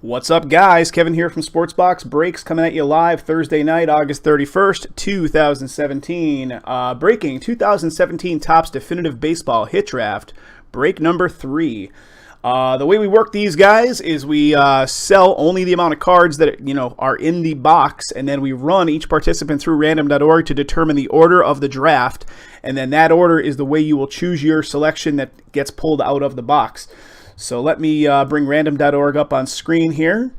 What's up, guys? Kevin here from SportsBox Breaks, coming at you live Thursday night, August 31st, 2017. Breaking 2017 Topps Definitive Baseball Hit Draft, break number 3. The way we work these guys is we sell only the amount of cards that are in the box, and then we run each participant through random.org to determine the order of the draft, and then that order is the way you will choose your selection that gets pulled out of the box. So let me bring random.org up on screen here.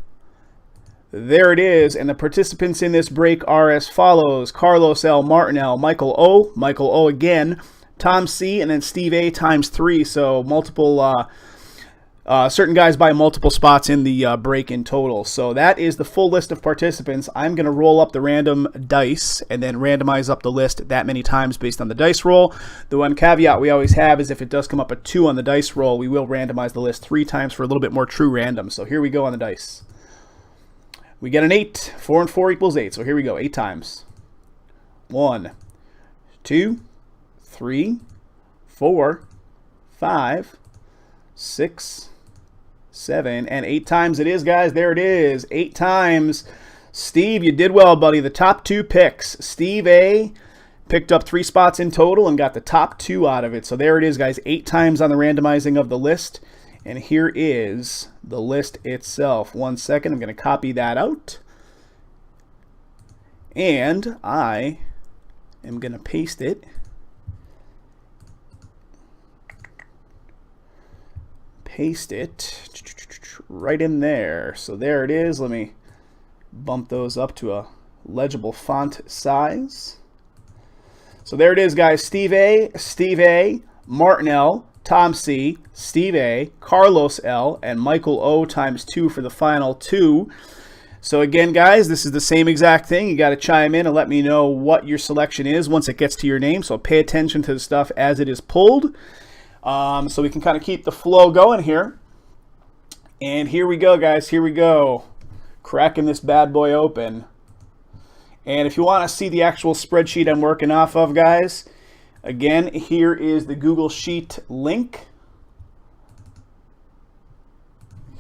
There it is, and the participants in this break are as follows: Carlos L., Martin L., Michael O again, Tom C., and then Steve A times 3. So multiple, certain guys buy multiple spots in the break in total. So that is the full list of participants. I'm going to roll up the random dice and then randomize up the list that many times based on the dice roll. The one caveat we always have is if it does come up a 2 on the dice roll, we will randomize the list 3 times for a little bit more true random. So here we go on the dice. We get an 8. 4 and 4 equals 8. So here we go, 8 times. 1, 2, 3, 4, 5, 6, 7, and 8 times it is, guys. There it is, 8 times. Steve, you did well, buddy. The top 2 picks. Steve A picked up 3 spots in total and got the top 2 out of it. So there it is, guys, 8 times on the randomizing of the list. And here is the list itself. 1 second, I'm going to copy that out. And I am going to paste it right in there. So there it is. Let me bump those up to a legible font size. So there it is, guys. Steve A, Martin L., Tom C., Steve A, Carlos L., and Michael O times 2 for the final 2. So again, guys, this is the same exact thing. You got to chime in and let me know what your selection is once it gets to your name. So pay attention to the stuff as it is pulled. So we can kind of keep the flow going here. And here we go, guys. Here we go. Cracking this bad boy open. And if you want to see the actual spreadsheet I'm working off of, guys, again, here is the Google Sheet link.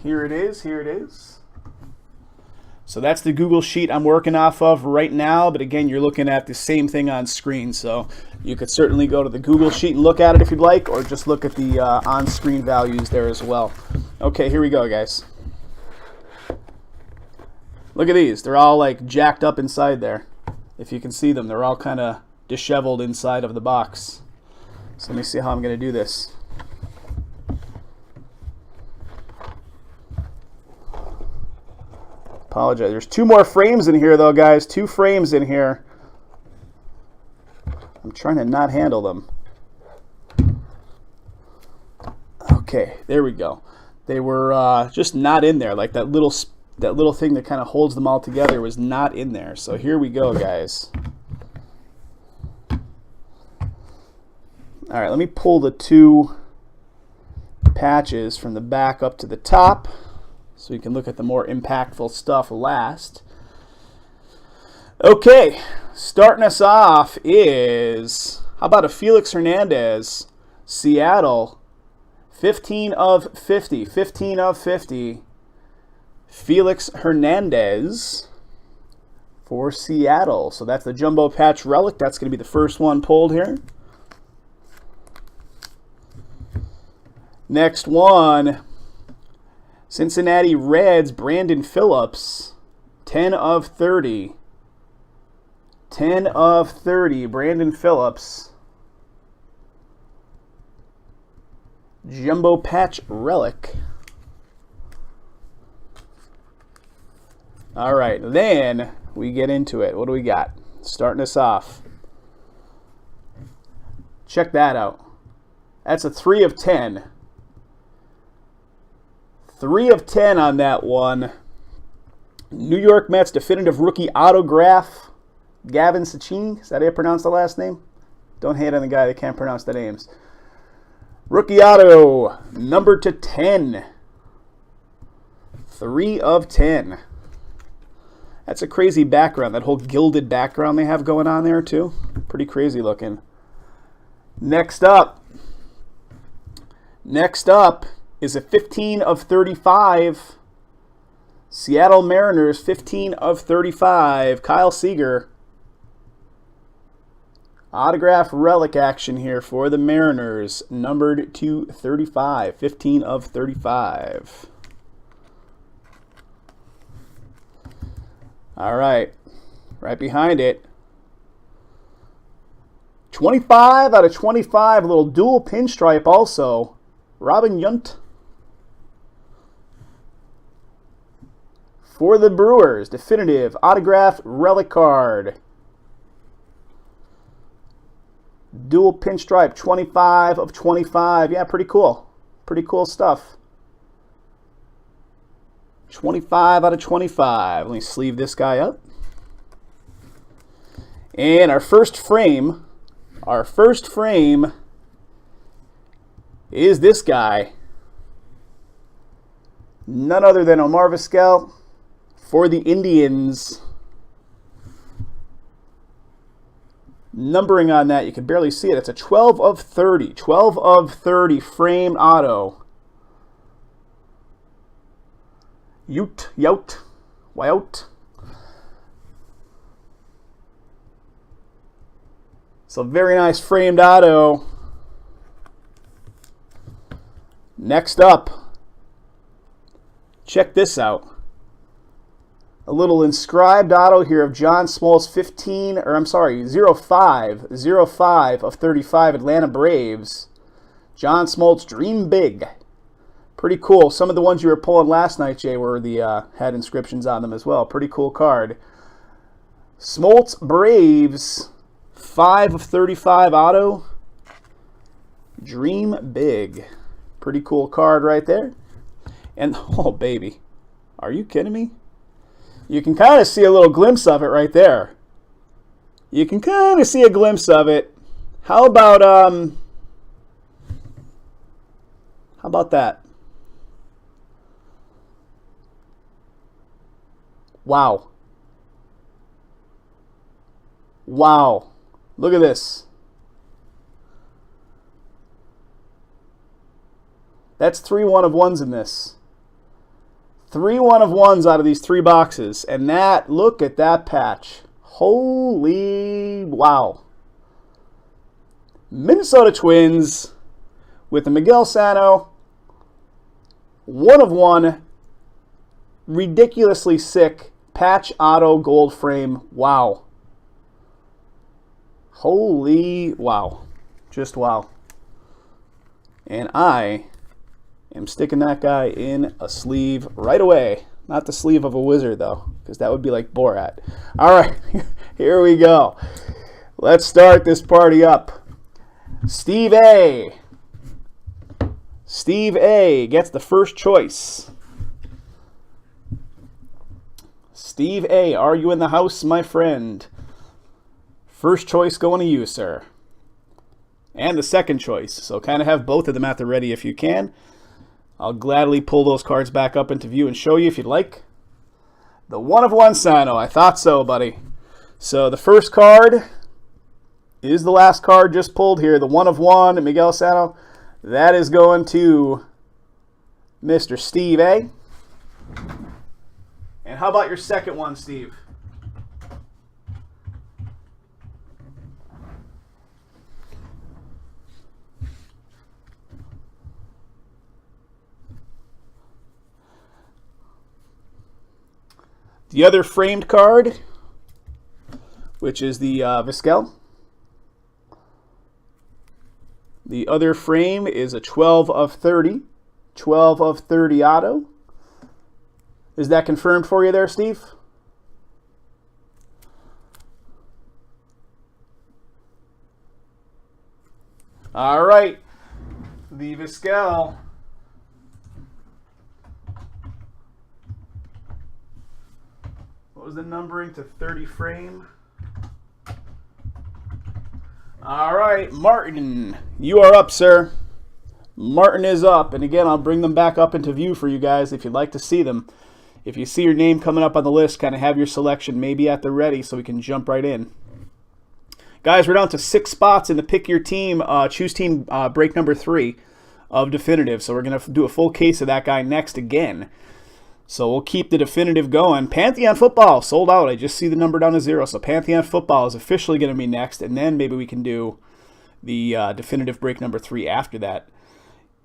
Here it is. Here it is. So that's the Google Sheet I'm working off of right now. But again, you're looking at the same thing on screen. So you could certainly go to the Google Sheet and look at it if you'd like, or just look at the on-screen values there as well. Okay, here we go, guys. Look at these. They're all like jacked up inside there. If you can see them, they're all kind of disheveled inside of the box. So let me see how I'm going to do this. Apologize. There's 2 more frames in here, though, guys. 2 frames in here. I'm trying to not handle them. Okay, there we go. They were just not in there. Like that little thing that kind of holds them all together was not in there. So here we go, guys. All right, let me pull the 2 patches from the back up to the top, so you can look at the more impactful stuff last. Okay, starting us off is, how about a Felix Hernandez, Seattle, 15 of 50, 15 of 50. Felix Hernandez for Seattle. So that's the Jumbo Patch Relic. That's going to be the first one pulled here. Next one, Cincinnati Reds, Brandon Phillips, 10 of 30. 10 of 30, Brandon Phillips. Jumbo Patch Relic. All right, then we get into it. What do we got? Starting us off. Check that out. That's a 3 of 10. 3 of 10 on that one. New York Mets definitive rookie autograph, Gavin Sacchini. Is that how you pronounce the last name? Don't hate on the guy that can't pronounce the names. Rookie auto, number to 10. 3 of 10. That's a crazy background, that whole gilded background they have going on there too. Pretty crazy looking. Next up is a 15 of 35 Seattle Mariners, 15 of 35. Kyle Seager. Autograph relic action here for the Mariners, numbered to 35, 15 of 35. All right, right behind it. 25 out of 25, a little dual pinstripe also. Robin Yount. For the Brewers, definitive autograph relic card. Dual pinstripe, 25 of 25. Yeah, pretty cool. Pretty cool stuff. 25 out of 25. Let me sleeve this guy up. And our first frame is this guy. None other than Omar Vizquel for the Indians. Numbering on that, you can barely see it. It's a 12 of 30. 12 of 30 framed auto. Yout. So very nice framed auto. Next up, check this out. A little inscribed auto here of John Smoltz, 05 of 35 Atlanta Braves. John Smoltz, dream big. Pretty cool. Some of the ones you were pulling last night, Jay, had inscriptions on them as well. Pretty cool card. Smoltz Braves, 5 of 35 auto. Dream big. Pretty cool card right there. And, oh, baby. Are you kidding me? You can kind of see a little glimpse of it right there. You can kind of see a glimpse of it. How about that? Wow. Wow. Look at this. That's 3 1-of-1s in this. 3 1-of-1s out of these 3 boxes. And that, look at that patch. Holy wow. Minnesota Twins with the Miguel Sano. 1-of-1. Ridiculously sick patch auto gold frame. Wow. Holy wow. Just wow. And I am sticking that guy in a sleeve right away. Not the sleeve of a wizard, though, because that would be like Borat. All right, here we go. Let's start this party up. Steve A. Steve A. gets the first choice. Steve A., are you in the house, my friend? First choice going to you, sir. And the second choice. So kind of have both of them at the ready if you can. I'll gladly pull those cards back up into view and show you if you'd like. The 1-of-1 Sano. I thought so, buddy. So the first card is the last card just pulled here. The 1-of-1 Miguel Sano. That is going to Mr. Steve A. And how about your second one, Steve? The other framed card, which is the Vizquel. The other frame is a 12 of 30. 12 of 30 auto. Is that confirmed for you there, Steve? All right. The Vizquel. What was the numbering to 30 frame? All right, Martin, you are up, sir. Martin is up. And again, I'll bring them back up into view for you guys if you'd like to see them. If you see your name coming up on the list, kind of have your selection maybe at the ready so we can jump right in. Guys, we're down to 6 spots in the Pick Your Team, Choose Team break number 3 of Definitive. So we're going to do a full case of that guy next again. So we'll keep the definitive going. Pantheon Football sold out. I just see the number down to 0. So Pantheon Football is officially going to be next, and then maybe we can do the definitive break number 3 after that.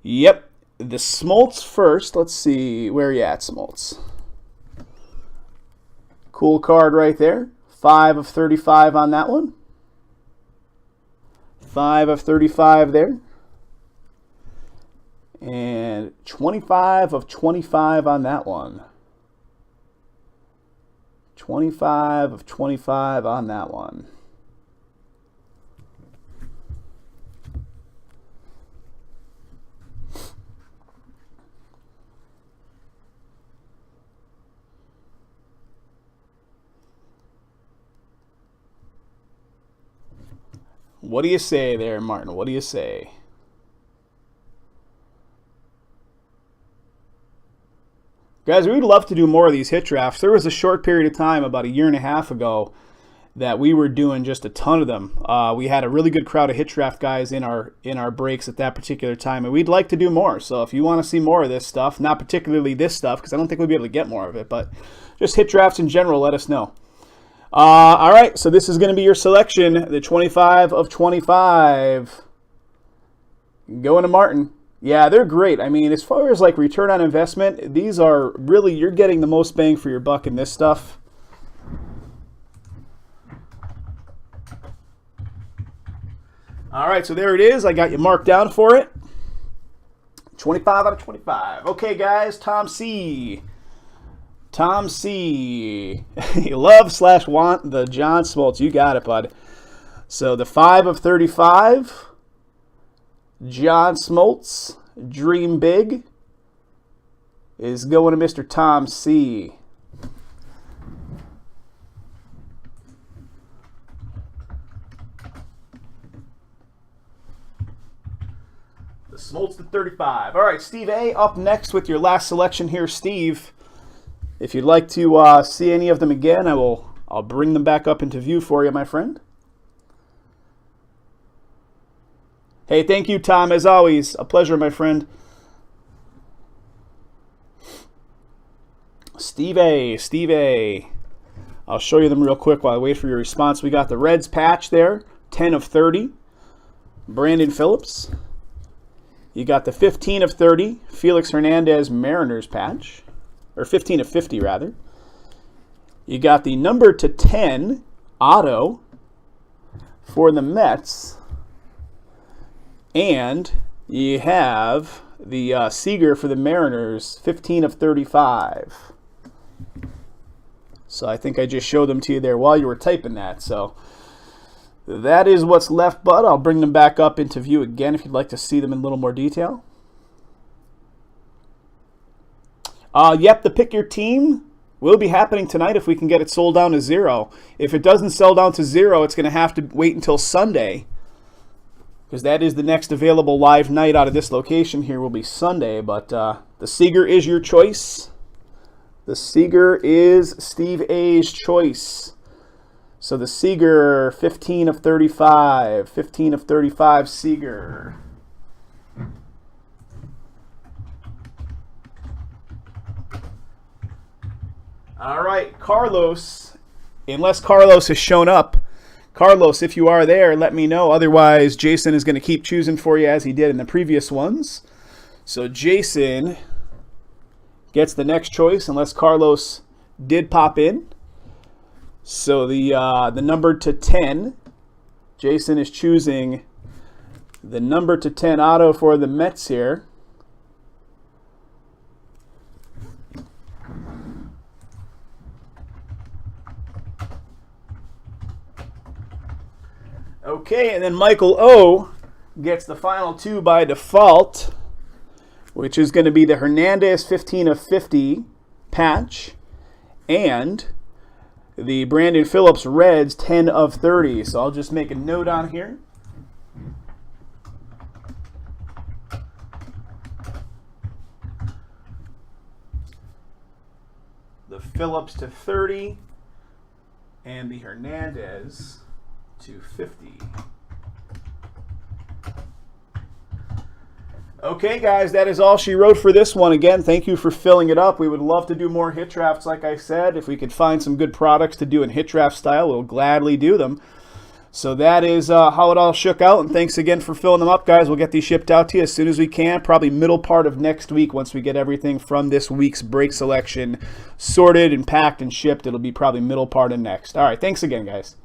Yep, the Smoltz first. Let's see, where are you at, Smoltz? Cool card right there. 5 of 35 on that one. 5 of 35 there. And 25 of 25 on that one. 25 of 25 on that one. What do you say there, Martin? What do you say? Guys, we'd love to do more of these hit drafts. There was a short period of time, about a year and a half ago, that we were doing just a ton of them. We had a really good crowd of hit draft guys in our breaks at that particular time, and we'd like to do more. So if you want to see more of this stuff, not particularly this stuff, because I don't think we'll be able to get more of it, but just hit drafts in general, let us know. All right, so this is going to be your selection, the 25 of 25. Going to Martin. Yeah, they're great. I mean, as far as like return on investment, these are really, you're getting the most bang for your buck in this stuff. All right, so there it is. I got you marked down for it. 25 out of 25. Okay, guys, Tom C. Tom C. You love/want the John Smoltz. You got it, bud. So the 5 of 35. John Smoltz, Dream Big, is going to Mr. Tom C. The Smoltz to 35. All right, Steve A. up next with your last selection here, Steve. If you'd like to see any of them again, I'll bring them back up into view for you, my friend. Hey, thank you, Tom, as always. A pleasure, my friend. Steve A. I'll show you them real quick while I wait for your response. We got the Reds patch there, 10 of 30. Brandon Phillips. You got the 15 of 30, Felix Hernandez Mariners patch. Or 15 of 50, rather. You got the number to 10 auto for the Mets. And you have the Seager for the Mariners, 15 of 35. So I think I just showed them to you there while you were typing that. So that is what's left, bud. I'll bring them back up into view again if you'd like to see them in a little more detail. Yep, the Pick Your Team will be happening tonight if we can get it sold down to 0. If it doesn't sell down to 0, it's going to have to wait until Sunday, because that is the next available live night out of this location here will be Sunday. But the Seager is your choice. The Seager is Steve A's choice. So the Seager, 15 of 35. 15 of 35 Seager. All right, Carlos. Unless Carlos has shown up. Carlos, if you are there, let me know. Otherwise, Jason is going to keep choosing for you as he did in the previous ones. So Jason gets the next choice unless Carlos did pop in. So the number to 10, Jason is choosing the number to 10 auto for the Mets here. Okay, and then Michael O gets the final 2 by default, which is going to be the Hernandez 15 of 50 patch and the Brandon Phillips Reds 10 of 30. So I'll just make a note on here. The Phillips to 30 and the Hernandez to 50. Okay, guys, that is all she wrote for this one. Again, thank you for filling it up. We would love to do more hit drafts, like I said. If we could find some good products to do in hit draft style, we'll gladly do them. So that is how it all shook out, and thanks again for filling them up, guys. We'll get these shipped out to you as soon as we can, probably middle part of next week once we get everything from this week's break selection sorted and packed and shipped. It'll be probably middle part of next. All right, thanks again, guys.